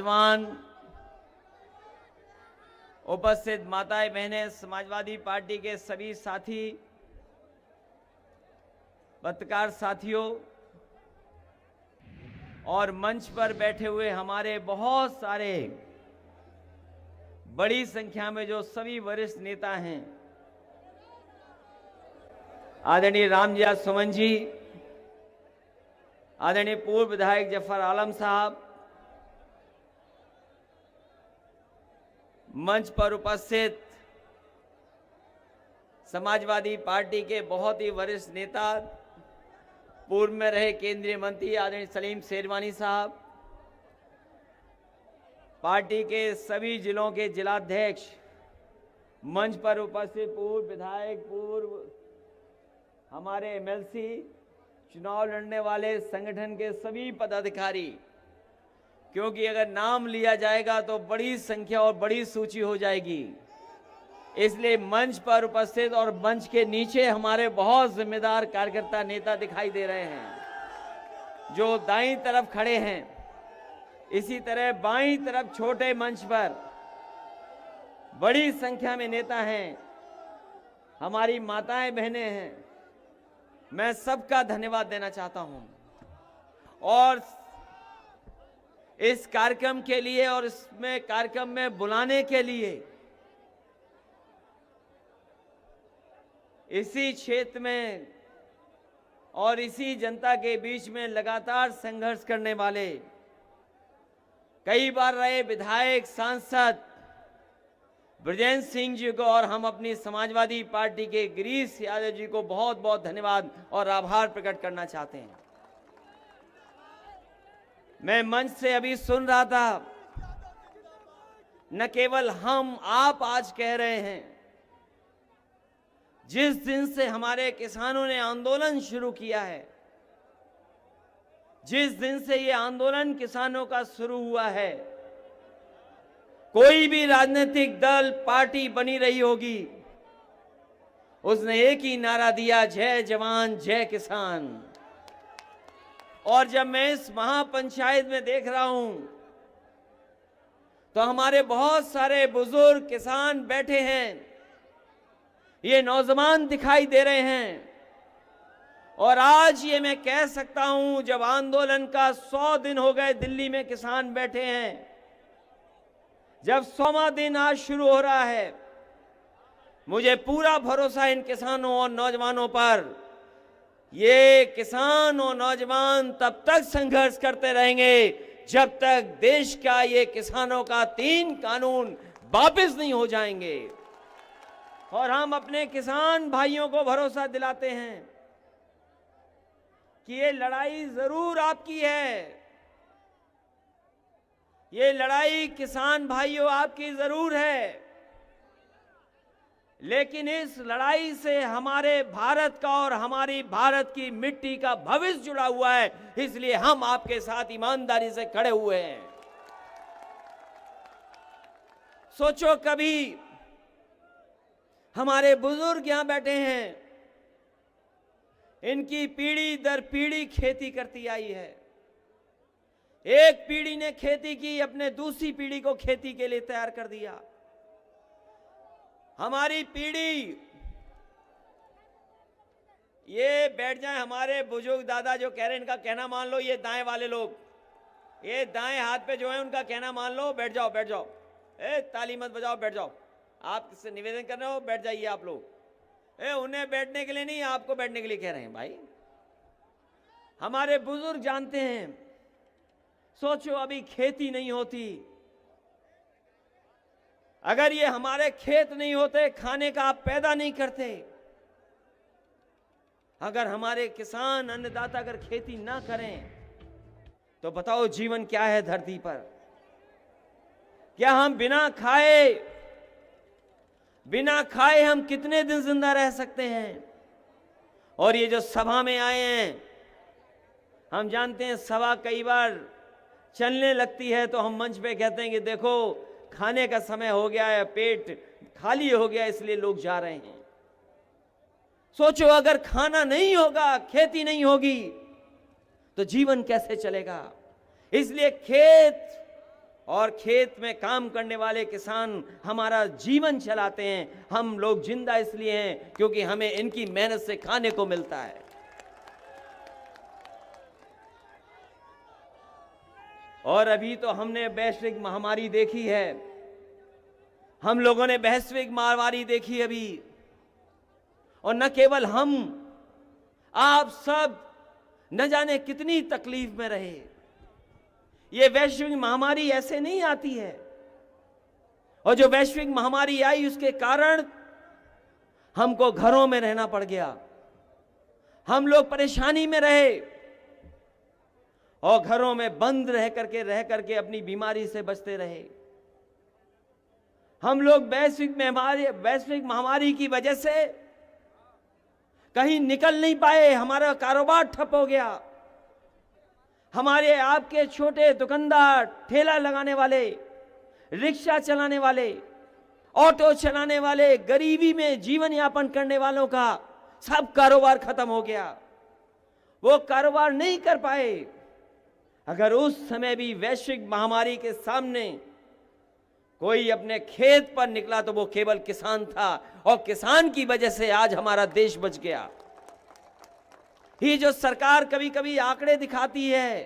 नौजवान, उपस्थित माताएं बहनें, समाजवादी पार्टी के सभी साथी, पत्रकार साथियों और मंच पर बैठे हुए हमारे बहुत सारे बड़ी संख्या में जो सभी वरिष्ठ नेता हैं, आदरणीय रामजिया सुमन जी, आदरणीय पूर्व विधायक जफर आलम साहब, मंच पर उपस्थित समाजवादी पार्टी के बहुत ही वरिष्ठ नेता, पूर्व में रहे केंद्रीय मंत्री आदरणीय सलीम शेरवानी साहब, पार्टी के सभी जिलों के जिलाध्यक्ष, मंच पर उपस्थित पूर्व विधायक, पूर्व हमारे एमएलसी, चुनाव लड़ने वाले संगठन के सभी पदाधिकारी, क्योंकि अगर नाम लिया जाएगा तो बड़ी संख्या और बड़ी सूची हो जाएगी, इसलिए मंच पर उपस्थित और मंच के नीचे हमारे बहुत जिम्मेदार कार्यकर्ता नेता दिखाई दे रहे हैं जो दाईं तरफ खड़े हैं। इसी तरह बाईं तरफ छोटे मंच पर बड़ी संख्या में नेता हैं, हमारी माताएं बहनें हैं। मैं सबका धन्यवाद देना चाहता हूं और इस कार्यक्रम के लिए और इसमें कार्यक्रम में बुलाने के लिए इसी क्षेत्र में और इसी जनता के बीच में लगातार संघर्ष करने वाले कई बार रहे विधायक, सांसद ब्रजेंद्र सिंह जी को और हम अपनी समाजवादी पार्टी के गिरीश यादव जी को बहुत बहुत धन्यवाद और आभार प्रकट करना चाहते हैं। मैं मंच से अभी सुन रहा था, न केवल हम आप आज कह रहे हैं, जिस दिन से हमारे किसानों ने आंदोलन शुरू किया है, जिस दिन से ये आंदोलन किसानों का शुरू हुआ है, कोई भी राजनीतिक दल, पार्टी बनी रही होगी, उसने एक ही नारा दिया, जय जवान जय किसान। और जब मैं इस महापंचायत में देख रहा हूं तो हमारे बहुत सारे बुजुर्ग किसान बैठे हैं, ये नौजवान दिखाई दे रहे हैं। और आज ये मैं कह सकता हूं, जब आंदोलन का 100 दिन हो गए, दिल्ली में किसान बैठे हैं, जब 100वां दिन आज शुरू हो रहा है, मुझे पूरा भरोसा इन किसानों और नौजवानों पर। ये किसान और नौजवान तब तक संघर्ष करते रहेंगे जब तक देश का ये किसानों का 3 कानून वापस नहीं हो जाएंगे। और हम अपने किसान भाइयों को भरोसा दिलाते हैं कि ये लड़ाई जरूर आपकी है, ये लड़ाई किसान भाइयों आपकी जरूर है, लेकिन इस लड़ाई से हमारे भारत का और हमारी भारत की मिट्टी का भविष्य जुड़ा हुआ है, इसलिए हम आपके साथ ईमानदारी से खड़े हुए हैं। सोचो, कभी हमारे बुजुर्ग यहां बैठे हैं, इनकी पीढ़ी दर पीढ़ी खेती करती आई है। एक पीढ़ी ने खेती की, अपने दूसरी पीढ़ी को खेती के लिए तैयार कर दिया। हमारी पीढ़ी, ये बैठ जाए हमारे बुजुर्ग दादा जो कह रहे हैं, इनका कहना मान लो, ये दाएं वाले लोग, ये दाएं हाथ पे जो है उनका कहना मान लो, बैठ जाओ बैठ जाओ, ताली मत बजाओ, बैठ जाओ। आप किससे निवेदन कर रहे हो, बैठ जाइए आप लोग। उन्हें बैठने के लिए नहीं, आपको बैठने के लिए कह रहे हैं भाई। हमारे बुजुर्ग जानते हैं। सोचो, अभी खेती नहीं होती, अगर ये हमारे खेत नहीं होते, खाने का आप पैदा नहीं करते, अगर हमारे किसान अन्नदाता अगर खेती ना करें, तो बताओ जीवन क्या है धरती पर। क्या हम बिना खाए हम कितने दिन जिंदा रह सकते हैं। और ये जो सभा में आए हैं, हम जानते हैं सभा कई बार चलने लगती है तो हम मंच पे कहते हैं कि देखो खाने का समय हो गया है, पेट खाली हो गया, इसलिए लोग जा रहे हैं। सोचो, अगर खाना नहीं होगा, खेती नहीं होगी, तो जीवन कैसे चलेगा। इसलिए खेत और खेत में काम करने वाले किसान हमारा जीवन चलाते हैं। हम लोग जिंदा इसलिए हैं क्योंकि हमें इनकी मेहनत से खाने को मिलता है। और अभी तो हमने वैश्विक महामारी देखी है, हम लोगों ने वैश्विक महामारी देखी अभी, और न केवल हम, आप सब न जाने कितनी तकलीफ में रहे। ये वैश्विक महामारी ऐसे नहीं आती है, और जो वैश्विक महामारी आई उसके कारण हमको घरों में रहना पड़ गया, हम लोग परेशानी में रहे और घरों में बंद रह करके अपनी बीमारी से बचते रहे। हम लोग वैश्विक महामारी की वजह से कहीं निकल नहीं पाए, हमारा कारोबार ठप हो गया। हमारे आपके छोटे दुकानदार, ठेला लगाने वाले, रिक्शा चलाने वाले, ऑटो चलाने वाले, गरीबी में जीवन यापन करने वालों का सब कारोबार खत्म हो गया। वो कारोबार नहीं कर पाए। अगर उस समय भी वैश्विक महामारी के सामने कोई अपने खेत पर निकला तो वो केवल किसान था, और किसान की वजह से आज हमारा देश बच गया। ये जो सरकार कभी कभी आंकड़े दिखाती है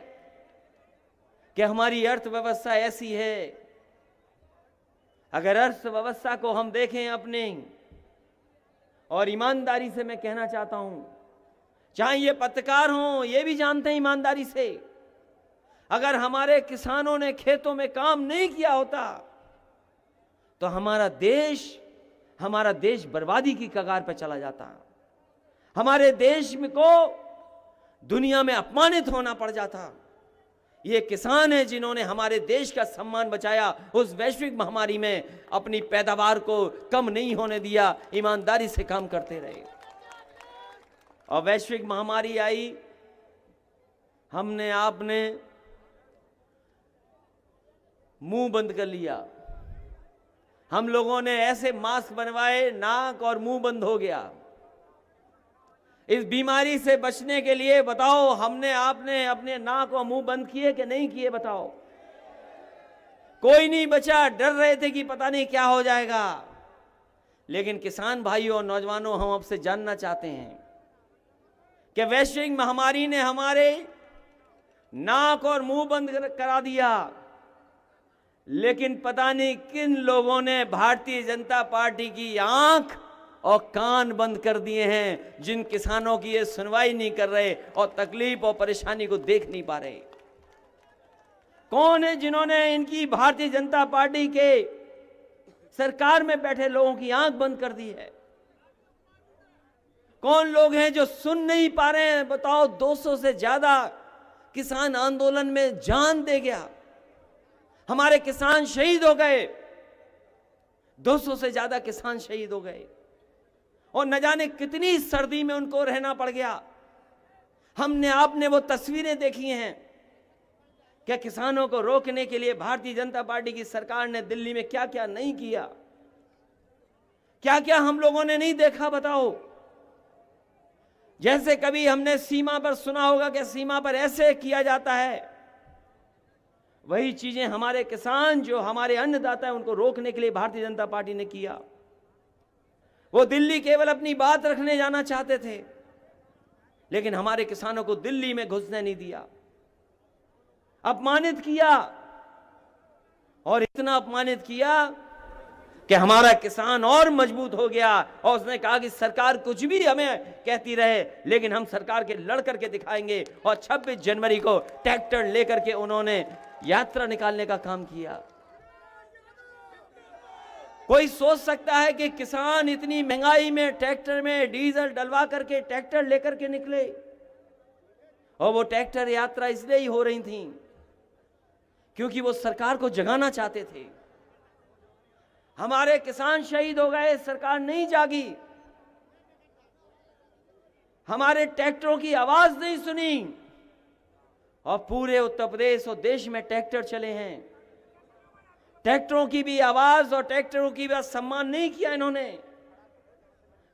कि हमारी अर्थव्यवस्था ऐसी है, अगर अर्थव्यवस्था को हम देखें अपने, और ईमानदारी से मैं कहना चाहता हूं, चाहे ये पत्रकार हों, ये भी जानते हैं ईमानदारी से, अगर हमारे किसानों ने खेतों में काम नहीं किया होता तो हमारा देश बर्बादी की कगार पर चला जाता। हमारे देश में को दुनिया में अपमानित होना पड़ जाता। ये किसान हैं जिन्होंने हमारे देश का सम्मान बचाया, उस वैश्विक महामारी में अपनी पैदावार को कम नहीं होने दिया, ईमानदारी से काम करते रहे। और वैश्विक महामारी आई, हमने आपने मुंह बंद कर लिया। हम लोगों ने ऐसे मास्क बनवाए, नाक और मुंह बंद हो गया। इस बीमारी से बचने के लिए बताओ, आपने अपने नाक और मुंह बंद किए कि नहीं किए? बताओ। कोई नहीं बचा, डर रहे थे कि पता नहीं क्या हो जाएगा। लेकिन किसान भाइयों और नौजवानों, हम आपसे जानना चाहते हैं कि वैश्विक महामारी ने हमारे नाक और मुंह बंद करा दिया, लेकिन पता नहीं किन लोगों ने भारतीय जनता पार्टी की आंख और कान बंद कर दिए हैं, जिन किसानों की ये सुनवाई नहीं कर रहे और तकलीफ और परेशानी को देख नहीं पा रहे। कौन है जिन्होंने इनकी भारतीय जनता पार्टी के सरकार में बैठे लोगों की आंख बंद कर दी है? कौन लोग हैं जो सुन नहीं पा रहे हैं? बताओ। 200 से ज्यादा किसान आंदोलन में जान दे गया, हमारे किसान शहीद हो गए, 200 से ज्यादा किसान शहीद हो गए, और न जाने कितनी सर्दी में उनको रहना पड़ गया। आपने वो तस्वीरें देखी हैं क्या किसानों को रोकने के लिए भारतीय जनता पार्टी की सरकार ने दिल्ली में क्या क्या नहीं किया, क्या क्या हम लोगों ने नहीं देखा? बताओ। जैसे कभी हमने सीमा पर सुना होगा कि सीमा पर ऐसे किया जाता है, वही चीजें हमारे किसान, जो हमारे अन्नदाता हैं, उनको रोकने के लिए भारतीय जनता पार्टी ने किया। वो दिल्ली केवल अपनी बात रखने जाना चाहते थे, लेकिन हमारे किसानों को दिल्ली में घुसने नहीं दिया, अपमानित किया, और इतना अपमानित किया कि हमारा किसान और मजबूत हो गया। और उसने कहा कि सरकार कुछ भी हमें कहती रहे, लेकिन हम सरकार के लड़ करके दिखाएंगे। और 26 जनवरी को ट्रैक्टर लेकर के उन्होंने यात्रा निकालने का काम किया। कोई सोच सकता है कि किसान इतनी महंगाई में ट्रैक्टर में डीजल डलवा करके ट्रैक्टर लेकर के निकले? और वो ट्रैक्टर यात्रा इसलिए ही हो रही थी क्योंकि वो सरकार को जगाना चाहते थे। हमारे किसान शहीद हो गए, सरकार नहीं जागी, हमारे ट्रैक्टरों की आवाज नहीं सुनी, और पूरे उत्तर प्रदेश और देश में ट्रैक्टर चले हैं। ट्रैक्टरों की भी आवाज और ट्रैक्टरों की भी सम्मान नहीं किया इन्होंने।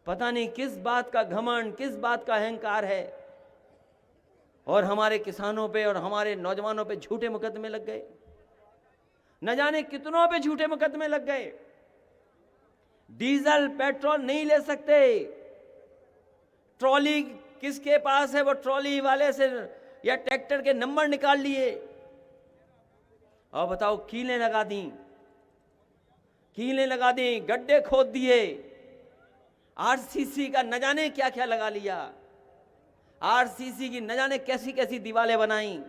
पता नहीं किस बात का घमंड, किस बात का अहंकार है, और हमारे किसानों पे और हमारे नौजवानों पे झूठे मुकदमे लग गए। न जाने कितनों पे झूठे मुकदमे लग गए। डीजल पेट्रोल नहीं ले सकते, ट्रॉली किसके पास है वो ट्रॉली वाले से या ट्रैक्टर के नंबर निकाल लिए और बताओ कीलें लगा दी, गड्ढे खोद दिए, आरसीसी का न जाने क्या क्या लगा लिया, आरसीसी की न जाने कैसी कैसी दीवारें बनाई।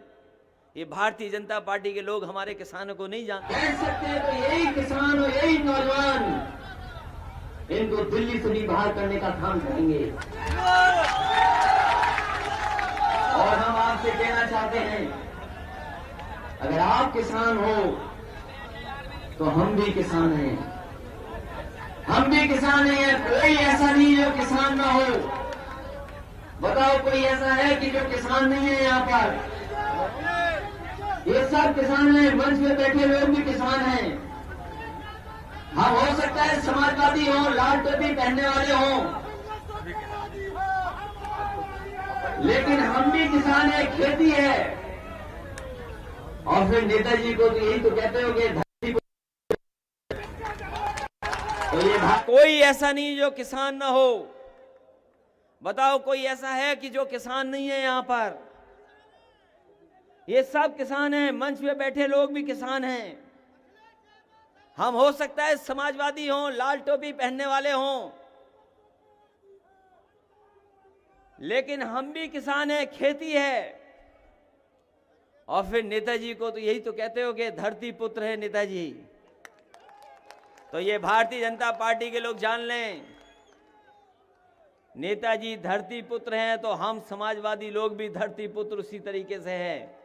ये भारतीय जनता पार्टी के लोग हमारे किसानों को नहीं जानते। कह सकते हैं तो यही किसान और यही नौजवान इनको दिल्ली से भी बाहर करने का काम करेंगे। और हम आपसे कहना चाहते हैं, अगर आप किसान हो तो हम भी किसान हैं, कोई ऐसा नहीं जो किसान ना हो। बताओ कोई ऐसा है कि जो किसान नहीं है यहाँ पर? ये सब किसान हैं, मंच में बैठे लोग भी किसान हैं। हम हो सकता है समाजवादी हो, लाल टोपी पहनने वाले हों, लेकिन हम भी किसान हैं, खेती है। और फिर नेताजी को तो यही तो कहते हो कि धरती तो ये कोई ऐसा नहीं जो किसान ना हो। बताओ कोई ऐसा है कि जो किसान नहीं है यहाँ पर? ये सब किसान हैं, मंच पे बैठे लोग भी किसान हैं। हम हो सकता है समाजवादी हों, लाल टोपी पहनने वाले हों, लेकिन हम भी किसान हैं, खेती है। और फिर नेताजी को तो यही तो कहते हो कि धरती पुत्र है नेताजी। तो ये भारतीय जनता पार्टी के लोग जान लें, नेताजी धरती पुत्र हैं तो हम समाजवादी लोग भी धरती पुत्र उसी तरीके से हैं।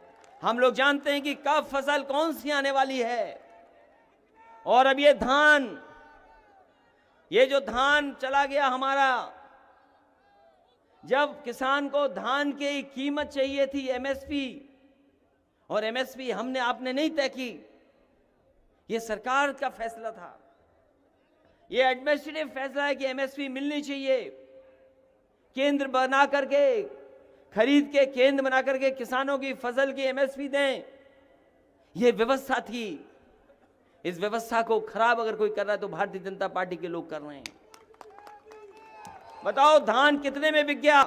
हम लोग जानते हैं कि कब फसल कौन सी आने वाली है। और अब ये जो धान चला गया हमारा, जब किसान को धान की कीमत चाहिए थी एमएसपी, और एमएसपी आपने नहीं तय की, ये सरकार का फैसला था, ये एडमिनिस्ट्रेटिव फैसला है कि एमएसपी मिलनी चाहिए। केंद्र बना करके, खरीद के केंद्र बना करके किसानों की फसल की एमएसपी दें, ये व्यवस्था थी। इस व्यवस्था को खराब अगर कोई कर रहा है तो भारतीय जनता पार्टी के लोग कर रहे हैं। बताओ धान कितने में बिक गया?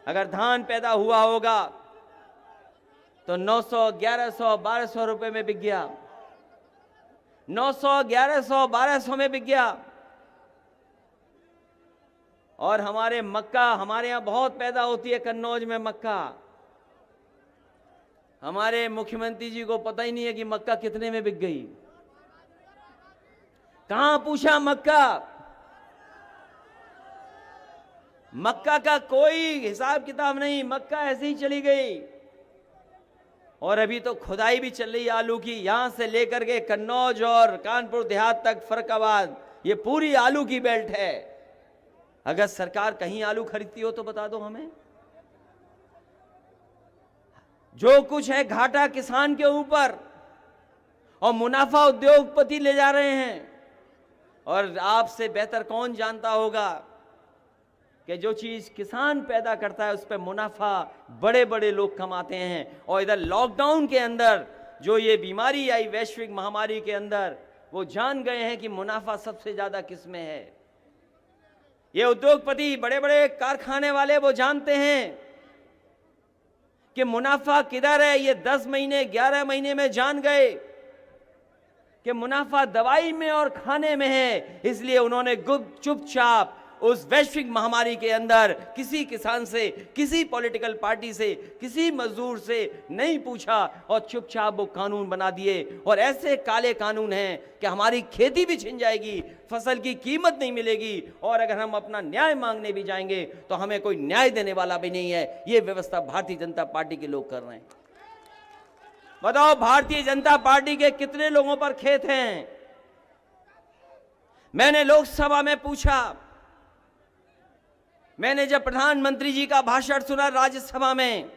अगर धान पैदा हुआ होगा तो 900, 1100, 1200 रुपए में बिक गया, 900, 1100, 1200 में बिक गया। और हमारे यहाँ बहुत पैदा होती है कन्नौज में मक्का। हमारे मुख्यमंत्री जी को पता ही नहीं है कि मक्का कितने में बिक गई। कहां पूछा मक्का का कोई हिसाब किताब नहीं, मक्का ऐसे ही चली गई। और अभी तो खुदाई भी चल रही है आलू की, यहां से लेकर के कन्नौज और कानपुर देहात तक, फर्रुखाबाद, ये पूरी आलू की बेल्ट है। अगर सरकार कहीं आलू खरीदती हो तो बता दो हमें। जो कुछ है घाटा किसान के ऊपर और मुनाफा उद्योगपति ले जा रहे हैं। और आपसे बेहतर कौन जानता होगा कि जो चीज किसान पैदा करता है उस पर मुनाफा बड़े बड़े लोग कमाते हैं। और इधर लॉकडाउन के अंदर जो ये बीमारी आई, वैश्विक महामारी के अंदर, वो जान गए हैं कि मुनाफा सबसे ज्यादा किस में है। ये उद्योगपति, बड़े बड़े कारखाने वाले, वो जानते हैं कि मुनाफा किधर है। ये 10 महीने 11 महीने में जान गए कि मुनाफा दवाई में और खाने में है। इसलिए उन्होंने चुपचाप उस वैश्विक महामारी के अंदर किसी किसान से, किसी पॉलिटिकल पार्टी से, किसी मजदूर से नहीं पूछा और चुपचाप वो कानून बना दिए। और ऐसे काले कानून हैं कि हमारी खेती भी छिन जाएगी, फसल की कीमत नहीं मिलेगी, और अगर हम अपना न्याय मांगने भी जाएंगे तो हमें कोई न्याय देने वाला भी नहीं है। ये व्यवस्था भारतीय जनता पार्टी के लोग कर रहे हैं। बताओ भारतीय जनता पार्टी के कितने लोगों पर खेत हैं? मैंने लोकसभा में पूछा, मैंने जब प्रधानमंत्री जी का भाषण सुना राज्यसभा में,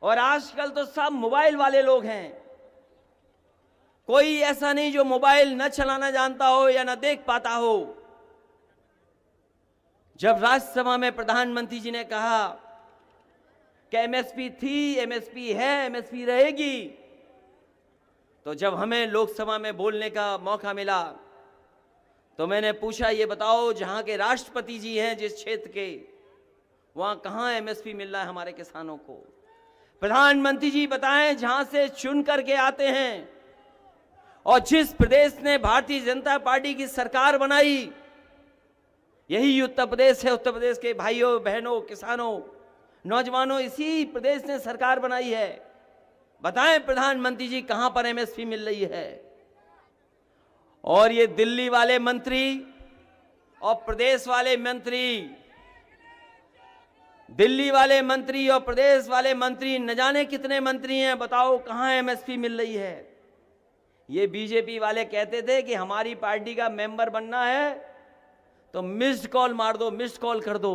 और आजकल तो सब मोबाइल वाले लोग हैं, कोई ऐसा नहीं जो मोबाइल न चलाना जानता हो या न देख पाता हो। जब राज्यसभा में प्रधानमंत्री जी ने कहा कि एमएसपी थी, एमएसपी है, एमएसपी रहेगी, तो जब हमें लोकसभा में बोलने का मौका मिला तो मैंने पूछा, ये बताओ जहां के राष्ट्रपति जी हैं जिस क्षेत्र के, वहां कहां एमएसपी मिल रहा है हमारे किसानों को? प्रधानमंत्री जी बताएं, जहां से चुन करके आते हैं और जिस प्रदेश ने भारतीय जनता पार्टी की सरकार बनाई, यही उत्तर प्रदेश है। उत्तर प्रदेश के भाइयों बहनों, किसानों, नौजवानों, इसी प्रदेश ने सरकार बनाई है। बताएं प्रधानमंत्री जी कहां पर एमएसपी मिल रही है? और ये दिल्ली वाले मंत्री और प्रदेश वाले मंत्री, दिल्ली वाले मंत्री और प्रदेश वाले मंत्री, न जाने कितने मंत्री हैं, बताओ कहां एमएसपी मिल रही है? ये बीजेपी वाले कहते थे कि हमारी पार्टी का मेंबर बनना है तो मिस्ड कॉल मार दो, मिस्ड कॉल कर दो।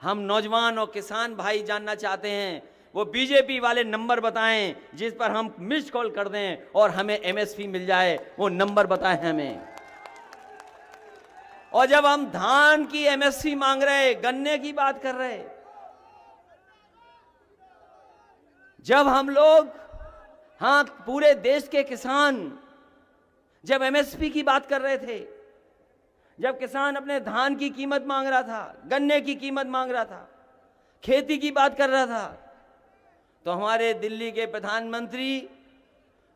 हम नौजवान और किसान भाई जानना चाहते हैं, वो बीजेपी वाले नंबर बताएं जिस पर हम मिस्ड कॉल कर दें और हमें एमएसपी मिल जाए, वो नंबर बताएं हमें। और जब हम धान की एमएसपी मांग रहे, गन्ने की बात कर रहे, जब हम लोग, हाँ, पूरे देश के किसान जब एमएसपी की बात कर रहे थे, जब किसान अपने धान की कीमत मांग रहा था, गन्ने की कीमत मांग रहा था, खेती की बात कर रहा था, तो हमारे दिल्ली के प्रधानमंत्री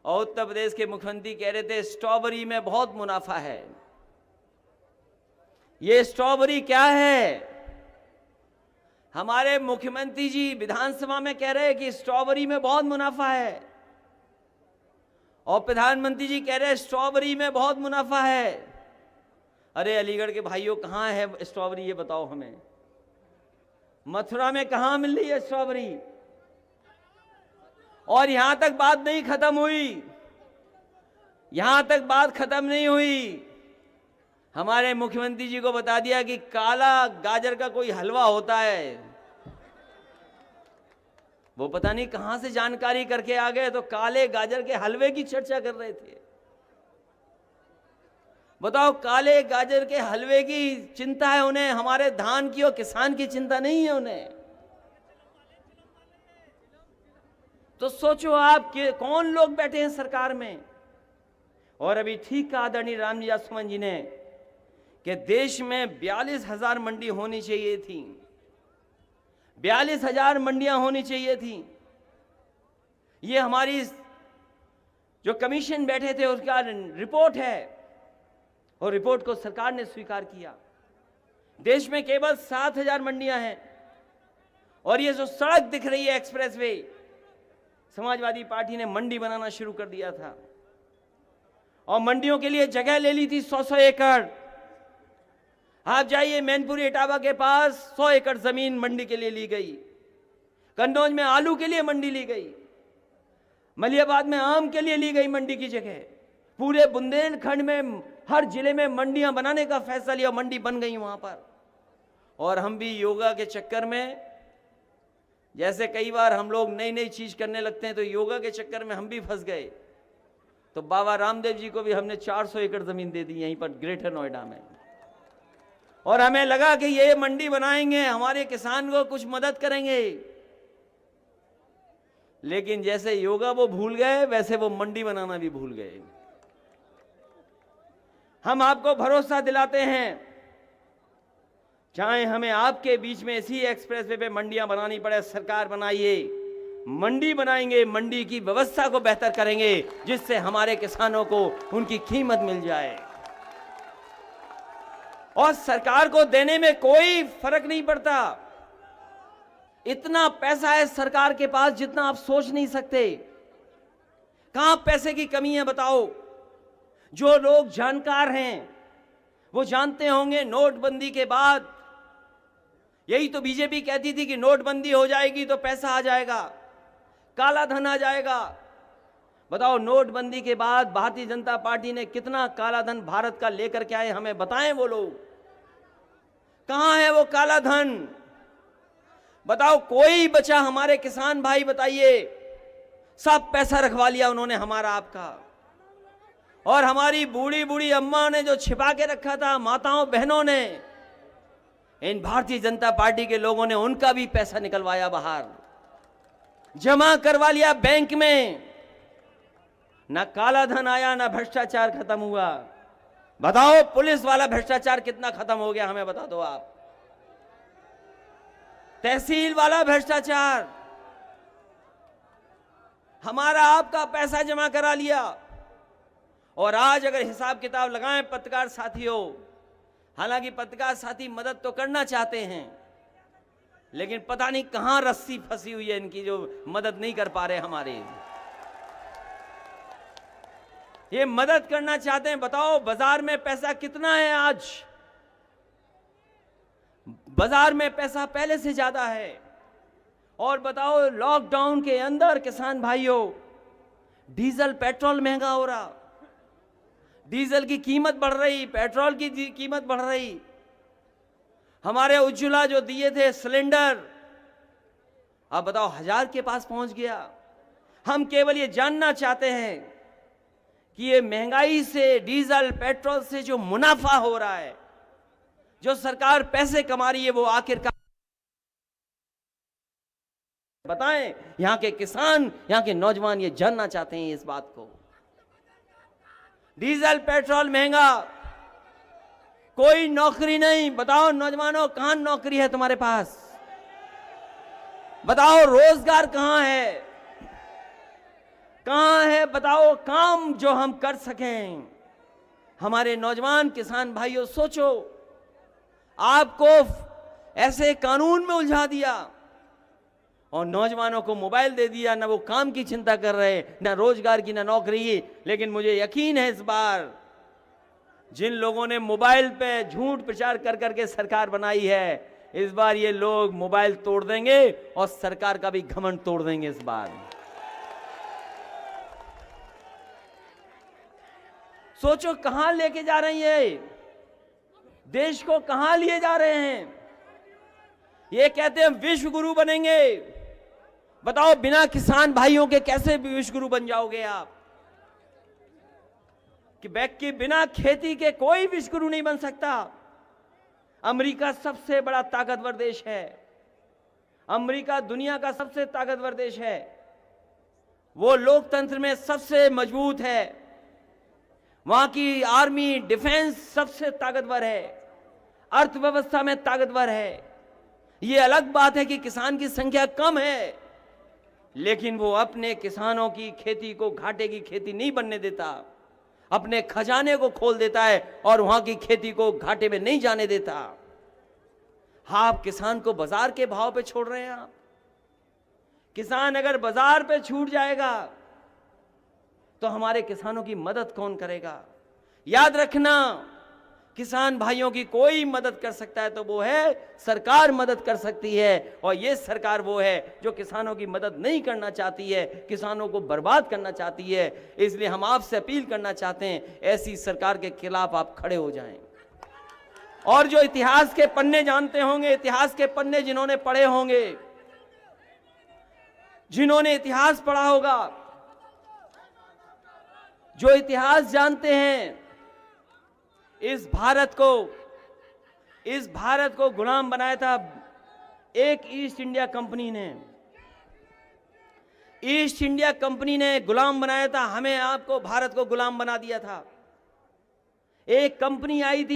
और उत्तर प्रदेश के मुख्यमंत्री कह रहे थे स्ट्रॉबेरी में बहुत मुनाफा है। ये स्ट्रॉबेरी क्या है? हमारे मुख्यमंत्री जी विधानसभा में कह रहे हैं कि स्ट्रॉबेरी में बहुत मुनाफा है, और प्रधानमंत्री जी कह रहे हैं स्ट्रॉबेरी में बहुत मुनाफा है। अरे अलीगढ़ के भाइयों, कहां है स्ट्रॉबेरी, ये बताओ हमें। मथुरा में कहां मिल रही है स्ट्रॉबेरी? और यहां तक बात नहीं खत्म हुई, यहां तक बात खत्म नहीं हुई। हमारे मुख्यमंत्री जी को बता दिया कि काला गाजर का कोई हलवा होता है। वो पता नहीं कहां से जानकारी करके आ गए, तो काले गाजर के हलवे की चर्चा कर रहे थे। बताओ, काले गाजर के हलवे की चिंता है उन्हें, हमारे धान की और किसान की चिंता नहीं है उन्हें। तो सोचो आप कि कौन लोग बैठे हैं सरकार में। और अभी ठीक कहा आदरणीय रामजी जासवान जी ने कि देश में 42,000 मंडी होनी चाहिए थी, 42,000 मंडियां होनी चाहिए थी। ये हमारी जो कमीशन बैठे थे उसका रिपोर्ट है, और रिपोर्ट को सरकार ने स्वीकार किया। देश में केवल 7,000 मंडियां हैं, और ये जो सड़क दिख रही है एक्सप्रेसवे, समाजवादी पार्टी ने मंडी बनाना शुरू कर दिया था, और मंडियों के लिए जगह ले ली थी 100-100 एकड़। आप जाइए मैनपुरी इटावा के पास 100 एकड़ जमीन मंडी के लिए ली गई, कन्नौज में आलू के लिए मंडी ली गई, मलियाबाद में आम के लिए ली गई मंडी की जगह। पूरे बुंदेलखंड में हर जिले में मंडियां बनाने का फैसला लिया, मंडी बन गई वहां पर। और हम भी योगा के चक्कर में, जैसे कई बार हम लोग नई नई चीज करने लगते हैं, तो योगा के चक्कर में हम भी फंस गए। तो बाबा रामदेव जी को भी हमने 400 एकड़ जमीन दे दी यहीं पर ग्रेटर नोएडा में, और हमें लगा कि ये मंडी बनाएंगे, हमारे किसान को कुछ मदद करेंगे। लेकिन जैसे योगा वो भूल गए, वैसे वो मंडी बनाना भी भूल गए। हम आपको भरोसा दिलाते हैं, चाहे हमें आपके बीच में इसी एक्सप्रेसवे पे मंडियां बनानी पड़े, सरकार बनाइए, मंडी बनाएंगे, मंडी की व्यवस्था को बेहतर करेंगे, जिससे हमारे किसानों को उनकी कीमत मिल जाए। और सरकार को देने में कोई फर्क नहीं पड़ता। इतना पैसा है सरकार के पास जितना आप सोच नहीं सकते। कहां पैसे की कमी है बताओ? जो लोग जानकार हैं वो जानते होंगे, नोटबंदी के बाद यही तो बीजेपी कहती थी कि नोटबंदी हो जाएगी तो पैसा आ जाएगा, काला धन आ जाएगा। बताओ, नोटबंदी के बाद भारतीय जनता पार्टी ने कितना काला धन भारत का लेकर के आए, हमें बताएं वो लोग। कहां है वो काला धन? बताओ, कोई बचा हमारे किसान भाई बताइए? सब पैसा रखवा लिया उन्होंने हमारा आपका। और हमारी बूढ़ी बूढ़ी अम्मा ने जो छिपा के रखा था, माताओं बहनों ने, इन भारतीय जनता पार्टी के लोगों ने उनका भी पैसा निकलवाया बाहर, जमा करवा लिया बैंक में। ना काला धन आया, ना भ्रष्टाचार खत्म हुआ। बताओ पुलिस वाला भ्रष्टाचार कितना खत्म हो गया, हमें बता दो आप। तहसील वाला भ्रष्टाचार, हमारा आपका पैसा जमा करा लिया, और आज अगर हिसाब किताब लगाएं पत्रकार साथियों, हालांकि पत्रकार साथी मदद तो करना चाहते हैं, लेकिन पता नहीं कहां रस्सी फंसी हुई है इनकी, जो मदद नहीं कर पा रहे हमारे। ये मदद करना चाहते हैं। बताओ बाजार में पैसा कितना है आज? बाजार में पैसा पहले से ज्यादा है। और बताओ लॉकडाउन के अंदर किसान भाइयों, डीजल पेट्रोल महंगा हो रहा, डीजल की कीमत बढ़ रही, पेट्रोल की कीमत बढ़ रही। हमारे उज्ज्वला जो दिए थे सिलेंडर, अब बताओ 1000 के पास पहुंच गया। हम केवल ये जानना चाहते हैं कि ये महंगाई से, डीजल पेट्रोल से जो मुनाफा हो रहा है, जो सरकार पैसे कमा रही है, वो आखिरकार बताएं। यहां के किसान, यहां के नौजवान ये जानना चाहते हैं इस बात को। डीजल पेट्रोल महंगा, कोई नौकरी नहीं। बताओ नौजवानों, कहां नौकरी है तुम्हारे पास? बताओ रोजगार कहां है, कहां है? बताओ काम जो हम कर सकें। हमारे नौजवान किसान भाइयों सोचो, आपको ऐसे कानून में उलझा दिया और नौजवानों को मोबाइल दे दिया, ना वो काम की चिंता कर रहे, ना रोजगार की, ना नौकरी। लेकिन मुझे यकीन है इस बार जिन लोगों ने मोबाइल पे झूठ प्रचार कर करके सरकार बनाई है, इस बार ये लोग मोबाइल तोड़ देंगे और सरकार का भी घमंड तोड़ देंगे इस बार। सोचो कहां लेके जा रही है, देश को कहां लिए जा रहे हैं। ये कहते हैं विश्व गुरु बनेंगे। बताओ बिना किसान भाइयों के कैसे विश्व गुरु बन जाओगे आप? कि बिना खेती के कोई विश्व गुरु नहीं बन सकता। अमेरिका सबसे बड़ा ताकतवर देश है, अमेरिका दुनिया का सबसे ताकतवर देश है, वो लोकतंत्र में सबसे मजबूत है, वहां की आर्मी डिफेंस सबसे ताकतवर है, अर्थव्यवस्था में ताकतवर है। ये अलग बात है कि किसान की संख्या कम है, लेकिन वो अपने किसानों की खेती को घाटे की खेती नहीं बनने देता, अपने खजाने को खोल देता है और वहां की खेती को घाटे में नहीं जाने देता। हाँ, आप किसान को बाजार के भाव पे छोड़ रहे हैं। आप किसान अगर बाजार पे छूट जाएगा तो हमारे किसानों की मदद कौन करेगा? याद रखना, किसान भाइयों की कोई मदद कर सकता है तो वो है सरकार, मदद कर सकती है। और ये सरकार वो है जो किसानों की मदद नहीं करना चाहती है, किसानों को बर्बाद करना चाहती है। इसलिए हम आपसे अपील करना चाहते हैं, ऐसी सरकार के खिलाफ आप खड़े हो जाएं। और जो इतिहास के पन्ने जानते होंगे, इतिहास के पन्ने जिन्होंने पढ़े होंगे, जिन्होंने इतिहास पढ़ा होगा, जो इतिहास जानते हैं, इस भारत को गुलाम बनाया था एक ईस्ट इंडिया कंपनी ने। ईस्ट इंडिया कंपनी ने गुलाम बनाया था हमें, आपको, भारत को गुलाम बना दिया था। एक कंपनी आई थी